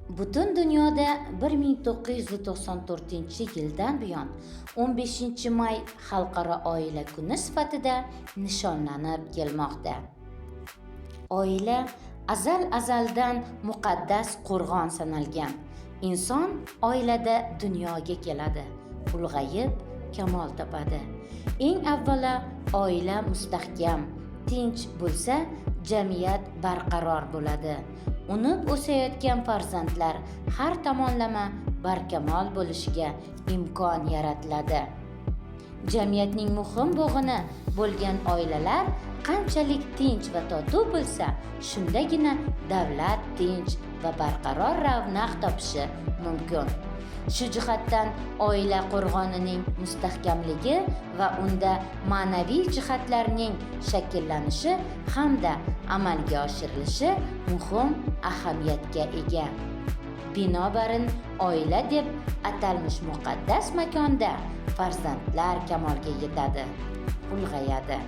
Butun dunyoda 1994-yildan buyon 15-may Xalqaro oila kuni sifatida nishonlanib kelmoqda. Oila azaldan muqaddas qo'rg'on sanalgan. Inson oilada dunyoga keladi, ulg'ayib, kamol topadi. Eng avvalo oila mustahkam, tinch bo'lsa, jamiyat barqaror bo'ladi. Unib o'sayotgan farzandlar har tomonlama barkamol bo'lishiga imkon yaratiladi. Jamiyatning muhim bo'g'ini bo'lgan oilalar qanchalik tinch va totuv bo'lsa, shundagina davlat tinch va barqaror ravnaq topishi mumkin. Shu jihatdan oila qo'rg'onining mustahkamligi va unda ma'naviy jihatlarning shakllanishi hamda amalga oshirilishi muhim ahamiyatga ega. Binobarin, oila deb atalmish muqaddas makonda farzandlar kamolga yetadi, ulg'ayadi.